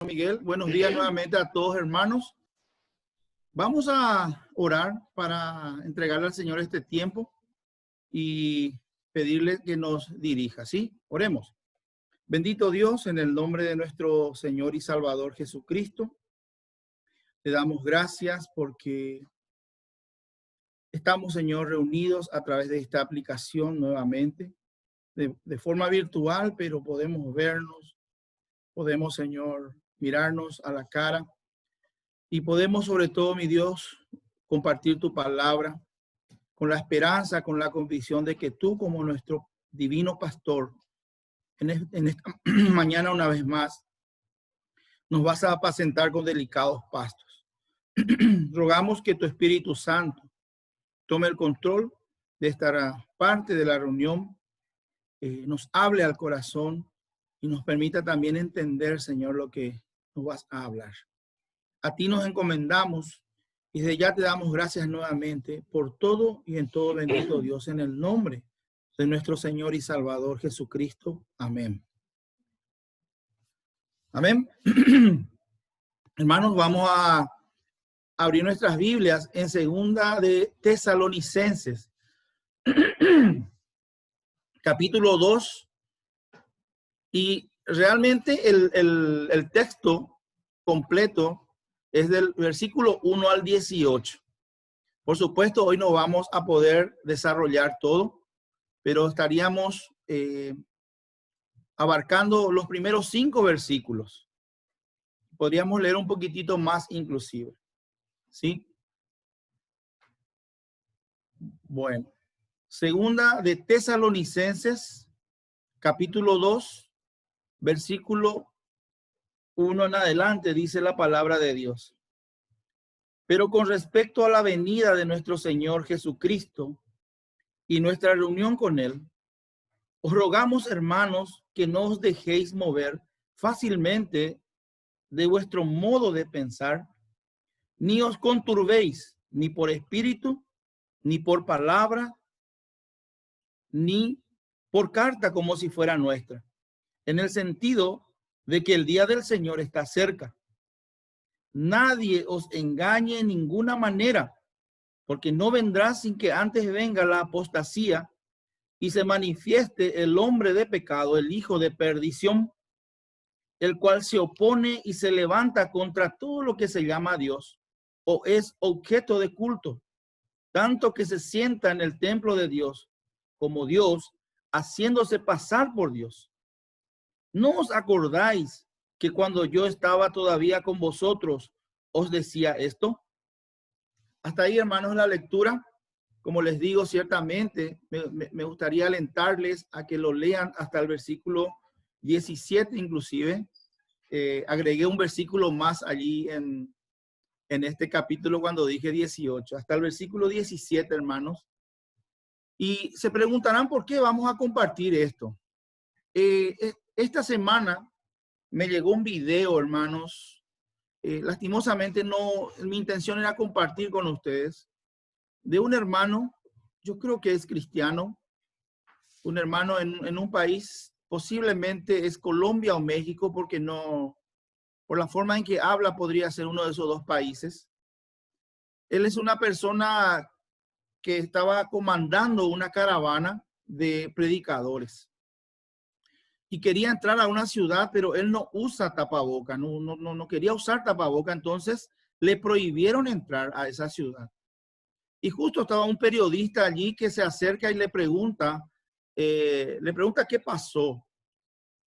Miguel, buenos días nuevamente a todos, hermanos. Vamos a orar para entregarle al Señor este tiempo y pedirle que nos dirija, ¿sí? Oremos. Bendito Dios, en el nombre de nuestro Señor y Salvador Jesucristo, te damos gracias porque estamos, Señor, reunidos a través de esta aplicación nuevamente, de forma virtual, pero podemos vernos, podemos, Señor, mirarnos a la cara. Y podemos, sobre todo, mi Dios, compartir tu palabra con la esperanza, con la convicción de que tú, como nuestro divino pastor, en esta mañana una vez más, nos vas a apacentar con delicados pastos. Rogamos que tu Espíritu Santo tome el control de esta parte de la reunión, nos hable al corazón y nos permita también entender, Señor, lo que nos vas a hablar. A ti nos encomendamos y desde ya te damos gracias nuevamente por todo y en todo, bendito Dios, en el nombre de nuestro Señor y Salvador Jesucristo. Amén. Amén. Hermanos, vamos a abrir nuestras Biblias en segunda de Tesalonicenses, capítulo 2. Y realmente el texto completo es del versículo 1 al 18. Por supuesto, hoy no vamos a poder desarrollar todo, pero estaríamos abarcando los primeros 5 versículos. Podríamos leer un poquitito más inclusive, ¿sí? Bueno, segunda de Tesalonicenses, capítulo 2, versículo 1 en adelante, dice la palabra de Dios. Pero con respecto a la venida de nuestro Señor Jesucristo y nuestra reunión con Él, os rogamos, hermanos, que no os dejéis mover fácilmente de vuestro modo de pensar, ni os conturbéis, ni por espíritu, ni por palabra, ni por carta como si fuera nuestra, en el sentido de que el día del Señor está cerca. Nadie os engañe en ninguna manera, porque no vendrá sin que antes venga la apostasía y se manifieste el hombre de pecado, el hijo de perdición, el cual se opone y se levanta contra todo lo que se llama Dios o es objeto de culto, tanto que se sienta en el templo de Dios como Dios, haciéndose pasar por Dios. ¿No os acordáis que cuando yo estaba todavía con vosotros os decía esto? Hasta ahí, hermanos, la lectura. Como les digo, ciertamente me gustaría alentarles a que lo lean hasta el versículo 17 inclusive. Agregué un versículo más allí en este capítulo cuando dije 18, hasta el versículo 17, hermanos. Y se preguntarán por qué vamos a compartir esto. Esta semana me llegó un video, hermanos. Lastimosamente no, mi intención era compartir con ustedes, de un hermano, yo creo que es cristiano, un hermano en un país, posiblemente es Colombia o México, porque no, por la forma en que habla, podría ser uno de esos dos países. Él es una persona que estaba comandando una caravana de predicadores y quería entrar a una ciudad, pero él no usa tapaboca, no quería usar tapaboca, entonces le prohibieron entrar a esa ciudad. Y justo estaba un periodista allí que se acerca y le pregunta qué pasó.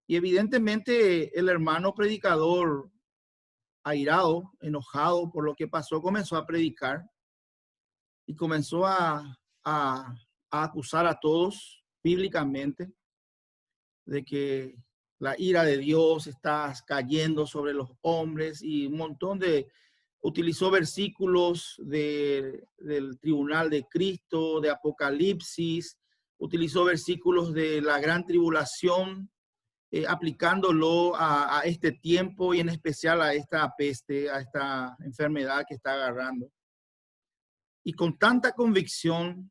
Y evidentemente el hermano predicador, airado, enojado por lo que pasó, comenzó a predicar y comenzó a acusar a todos bíblicamente de que la ira de Dios está cayendo sobre los hombres y un montón de... Utilizó versículos del tribunal de Cristo, de Apocalipsis, utilizó versículos de la gran tribulación, aplicándolo a este tiempo y en especial a esta peste, a esta enfermedad que está agarrando. Y con tanta convicción,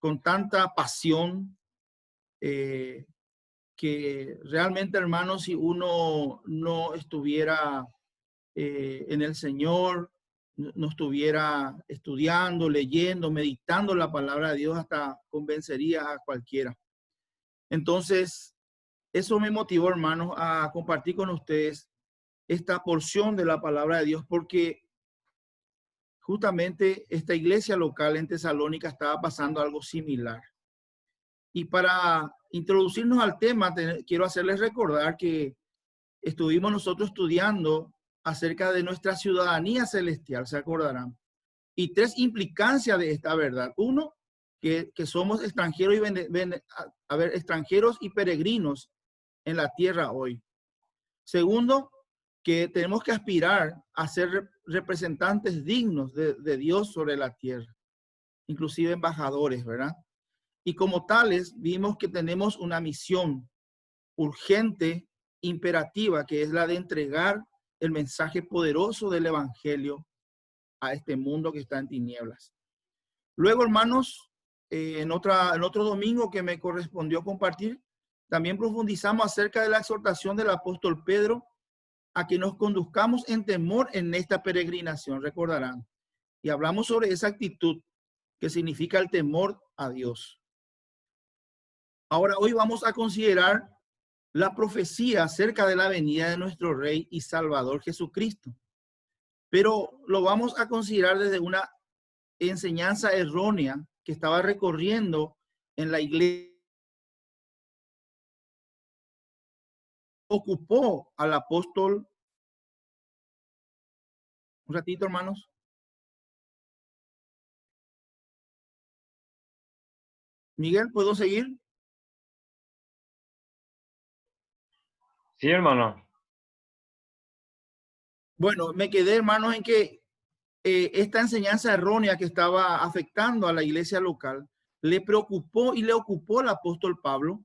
con tanta pasión, que realmente, hermanos, si uno no estuviera en el Señor, no estuviera estudiando, leyendo, meditando la palabra de Dios, hasta convencería a cualquiera. Entonces, eso me motivó, hermanos, a compartir con ustedes esta porción de la palabra de Dios, porque justamente esta iglesia local en Tesalónica estaba pasando algo similar. Y para introducirnos al tema, quiero hacerles recordar que estuvimos nosotros estudiando acerca de nuestra ciudadanía celestial, se acordarán. Y tres implicancias de esta verdad. Uno, que somos extranjeros extranjeros y peregrinos en la tierra hoy. Segundo, que tenemos que aspirar a ser representantes dignos de Dios sobre la tierra, inclusive embajadores, ¿verdad? Y como tales, vimos que tenemos una misión urgente, imperativa, que es la de entregar el mensaje poderoso del evangelio a este mundo que está en tinieblas. Luego, hermanos, en otro domingo que me correspondió compartir, también profundizamos acerca de la exhortación del apóstol Pedro a que nos conduzcamos en temor en esta peregrinación, recordarán. Y hablamos sobre esa actitud que significa el temor a Dios. Ahora, hoy vamos a considerar la profecía acerca de la venida de nuestro Rey y Salvador Jesucristo. Pero lo vamos a considerar desde una enseñanza errónea que estaba recorriendo en la iglesia. Ocupó al apóstol. Un ratito, hermanos. Miguel, ¿puedo seguir? Sí, hermano. Bueno, me quedé, hermanos, en que esta enseñanza errónea que estaba afectando a la iglesia local le preocupó y le ocupó al apóstol Pablo.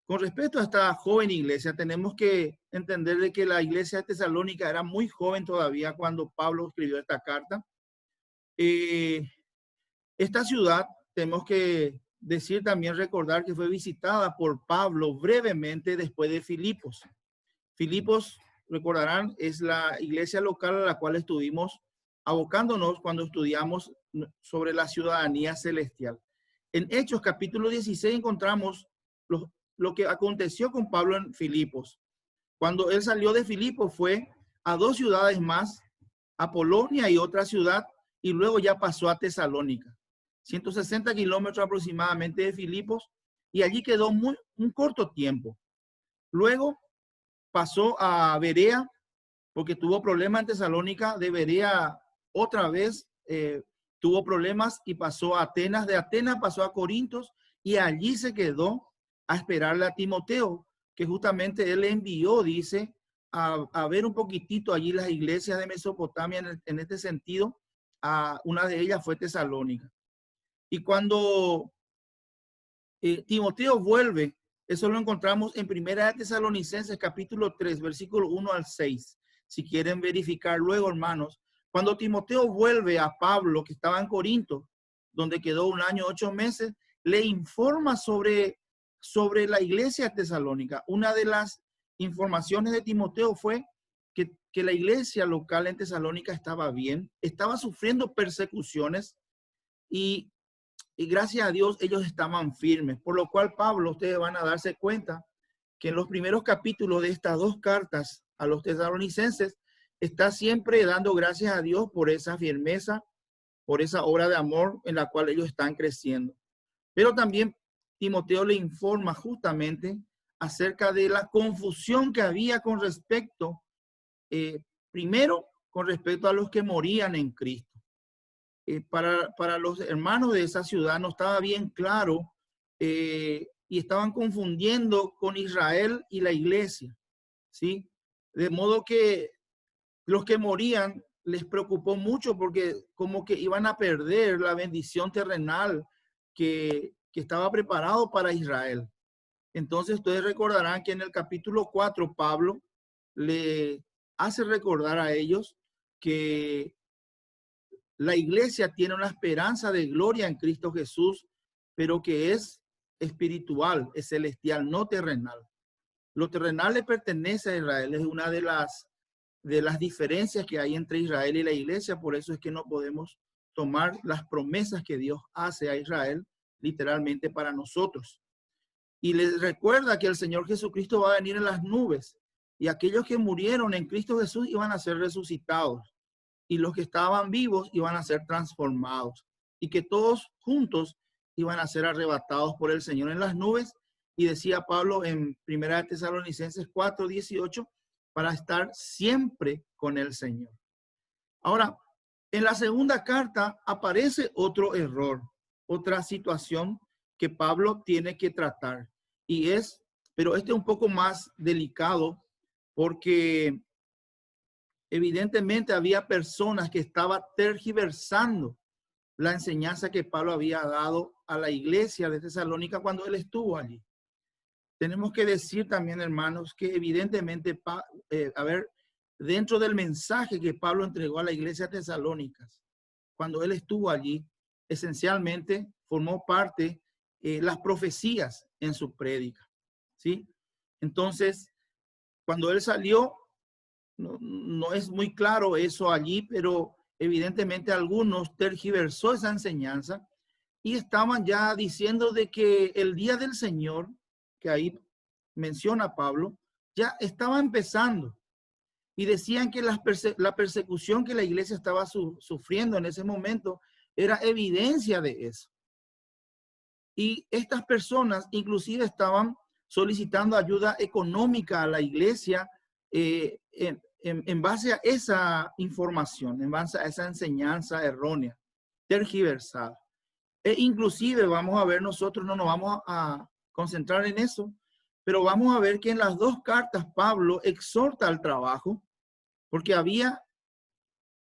Con respecto a esta joven iglesia, tenemos que entender de que la iglesia de Tesalónica era muy joven todavía cuando Pablo escribió esta carta. Esta ciudad, tenemos que decir también, recordar que fue visitada por Pablo brevemente después de Filipos. Filipos, recordarán, es la iglesia local a la cual estuvimos abocándonos cuando estudiamos sobre la ciudadanía celestial. En Hechos capítulo 16 encontramos lo que aconteció con Pablo en Filipos. Cuando él salió de Filipos fue a dos ciudades más, a Polonia y otra ciudad, y luego ya pasó a Tesalónica. 160 kilómetros aproximadamente de Filipos, y allí quedó un corto tiempo. Luego pasó a Berea, porque tuvo problemas en Tesalónica. De Berea otra vez tuvo problemas y pasó a Atenas. De Atenas pasó a Corintios y allí se quedó a esperarle a Timoteo, que justamente él le envió, dice, a ver un poquitito allí las iglesias de Mesopotamia en este sentido. Una de ellas fue Tesalónica. Y cuando Timoteo vuelve, eso lo encontramos en Primera de Tesalonicenses capítulo 3, versículo 1 al 6. Si quieren verificar luego, hermanos, cuando Timoteo vuelve a Pablo, que estaba en Corinto, donde quedó 1 año 8 meses, le informa sobre la iglesia tesalónica. Una de las informaciones de Timoteo fue que la iglesia local en Tesalónica estaba bien, estaba sufriendo persecuciones y gracias a Dios ellos estaban firmes. Por lo cual, Pablo, ustedes van a darse cuenta que en los primeros capítulos de estas dos cartas a los tesalonicenses está siempre dando gracias a Dios por esa firmeza, por esa obra de amor en la cual ellos están creciendo. Pero también Timoteo le informa justamente acerca de la confusión que había con respecto, primero, con respecto a los que morían en Cristo. Para los hermanos de esa ciudad no estaba bien claro y estaban confundiendo con Israel y la iglesia, ¿sí? De modo que los que morían les preocupó mucho porque como que iban a perder la bendición terrenal que estaba preparado para Israel. Entonces ustedes recordarán que en el capítulo 4 Pablo le hace recordar a ellos que la iglesia tiene una esperanza de gloria en Cristo Jesús, pero que es espiritual, es celestial, no terrenal. Lo terrenal le pertenece a Israel, es una de las diferencias que hay entre Israel y la iglesia, por eso es que no podemos tomar las promesas que Dios hace a Israel literalmente para nosotros. Y les recuerda que el Señor Jesucristo va a venir en las nubes y aquellos que murieron en Cristo Jesús iban a ser resucitados y los que estaban vivos iban a ser transformados y que todos juntos iban a ser arrebatados por el Señor en las nubes. Y decía Pablo en 1 Tesalonicenses 4:18, para estar siempre con el Señor. Ahora, en la segunda carta aparece otro error, otra situación que Pablo tiene que tratar. Pero este es un poco más delicado porque evidentemente había personas que estaban tergiversando la enseñanza que Pablo había dado a la iglesia de Tesalónica cuando él estuvo allí. Tenemos que decir también, hermanos, que evidentemente, dentro del mensaje que Pablo entregó a la iglesia de Tesalónica, cuando él estuvo allí, esencialmente formó parte las profecías en su prédica, ¿sí? Entonces, cuando él salió, no es muy claro eso allí, pero evidentemente algunos tergiversó esa enseñanza y estaban ya diciendo de que el día del Señor, que ahí menciona Pablo, ya estaba empezando. Y decían que la persecución que la iglesia estaba sufriendo en ese momento era evidencia de eso. Y estas personas inclusive estaban solicitando ayuda económica a la iglesia en base a esa información, en base a esa enseñanza errónea, tergiversada. E inclusive vamos a ver, nosotros no nos vamos a concentrar en eso, pero vamos a ver que en las dos cartas Pablo exhorta al trabajo, porque había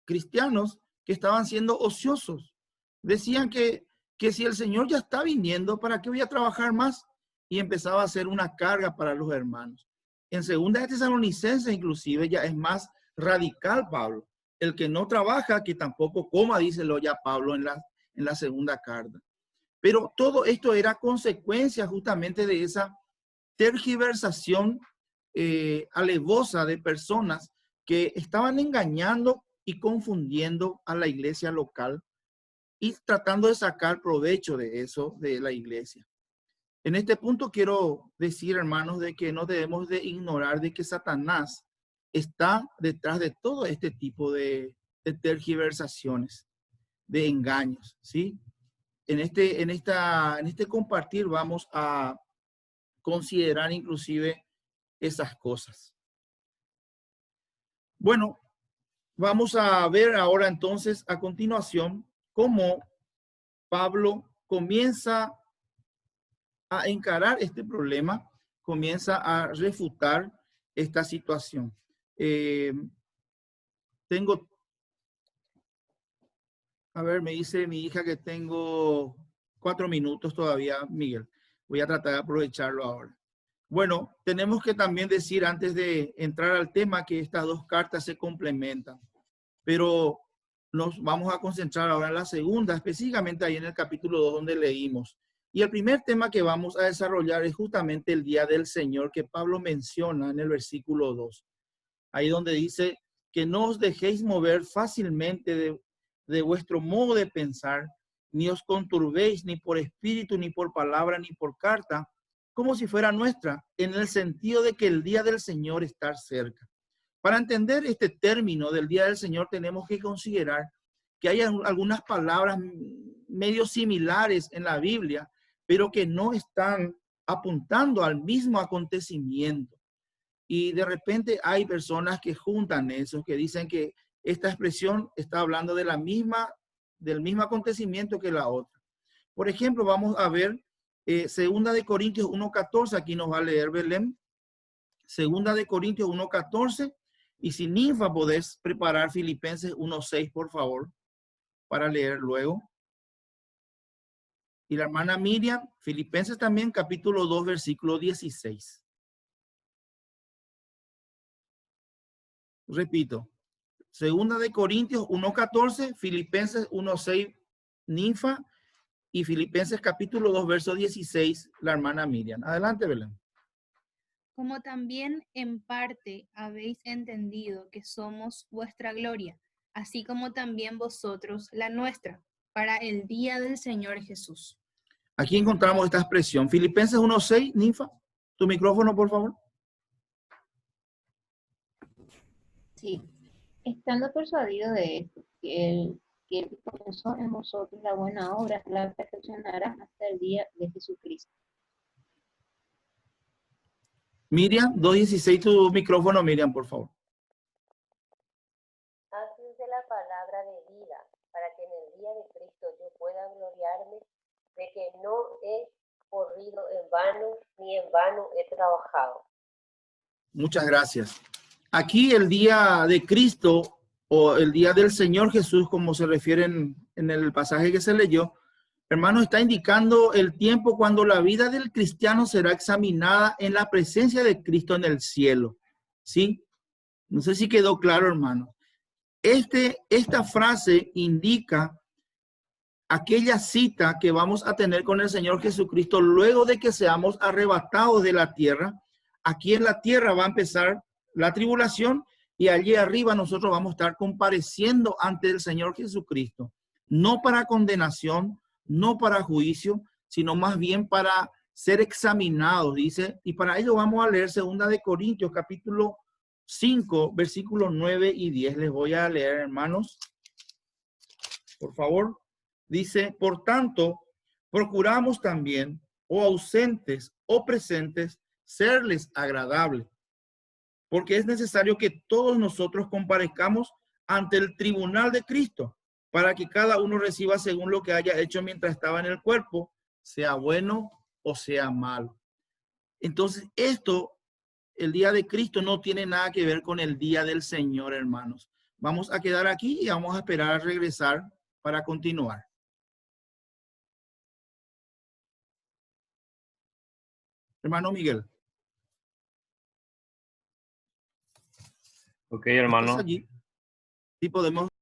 cristianos que estaban siendo ociosos. Decían que si el Señor ya está viniendo, ¿para qué voy a trabajar más? Y empezaba a ser una carga para los hermanos. En segunda de Tesalonicenses inclusive ya es más radical Pablo. El que no trabaja, que tampoco coma, díselo ya Pablo en la segunda carta. Pero todo esto era consecuencia justamente de esa tergiversación alevosa de personas que estaban engañando y confundiendo a la iglesia local y tratando de sacar provecho de eso de la iglesia. En este punto quiero decir, hermanos, de que no debemos de ignorar de que Satanás está detrás de todo este tipo de tergiversaciones, de engaños, ¿sí? En este compartir vamos a considerar inclusive esas cosas. Bueno, vamos a ver ahora entonces a continuación cómo Pablo comienza a encarar este problema, comienza a refutar esta situación. Me dice mi hija que tengo 4 minutos todavía, Miguel. Voy a tratar de aprovecharlo ahora. Bueno, tenemos que también decir antes de entrar al tema que estas dos cartas se complementan, pero nos vamos a concentrar ahora en la segunda, específicamente ahí en el capítulo 2 donde leímos. Y el primer tema que vamos a desarrollar es justamente el día del Señor que Pablo menciona en el versículo 2. Ahí donde dice que no os dejéis mover fácilmente de vuestro modo de pensar, ni os conturbéis ni por espíritu, ni por palabra, ni por carta, como si fuera nuestra, en el sentido de que el día del Señor está cerca. Para entender este término del día del Señor tenemos que considerar que hay algunas palabras medio similares en la Biblia, pero que no están apuntando al mismo acontecimiento. Y de repente hay personas que juntan eso, que dicen que esta expresión está hablando del mismo acontecimiento que la otra. Por ejemplo, vamos a ver Segunda de Corintios 1:14, aquí nos va a leer Belén. Segunda de Corintios 1:14, y si Ninfa podés preparar Filipenses 1:6, por favor, para leer luego. Y la hermana Miriam, Filipenses también, capítulo 2, versículo 16. Repito, Segunda de Corintios 1:14, Filipenses 1:6, Ninfa, y Filipenses capítulo 2, verso 16, la hermana Miriam. Adelante, Belén. Como también en parte habéis entendido que somos vuestra gloria, así como también vosotros la nuestra, para el día del Señor Jesús. Aquí encontramos esta expresión. Filipenses 1:6, Ninfa, tu micrófono, por favor. Sí, estando persuadido de esto, que el que comenzó en vosotros la buena obra la perfeccionará hasta el día de Jesucristo. Miriam, 2:16, tu micrófono, Miriam, por favor. Antes de la palabra de vida, para que en el día de Cristo yo pueda gloriarme de que no he corrido en vano, ni en vano he trabajado. Muchas gracias. Aquí el día de Cristo o el día del Señor Jesús, como se refiere en el pasaje que se leyó, hermano, está indicando el tiempo cuando la vida del cristiano será examinada en la presencia de Cristo en el cielo. ¿Sí? No sé si quedó claro, hermano. Esta frase indica aquella cita que vamos a tener con el Señor Jesucristo luego de que seamos arrebatados de la tierra. Aquí en la tierra va a empezar la tribulación y allí arriba nosotros vamos a estar compareciendo ante el Señor Jesucristo, no para condenación, no para juicio, sino más bien para ser examinados, dice, y para ello vamos a leer 2 de Corintios, capítulo 5, versículos 9 y 10. Les voy a leer, hermanos, por favor. Dice, por tanto, procuramos también, o ausentes o presentes, serles agradables, porque es necesario que todos nosotros comparezcamos ante el tribunal de Cristo, para que cada uno reciba según lo que haya hecho mientras estaba en el cuerpo, sea bueno o sea malo. Entonces, el día de Cristo no tiene nada que ver con el día del Señor, hermanos. Vamos a quedar aquí y vamos a esperar a regresar para continuar. Hermano Miguel. Ok, hermano. ¿Estás allí? Sí, podemos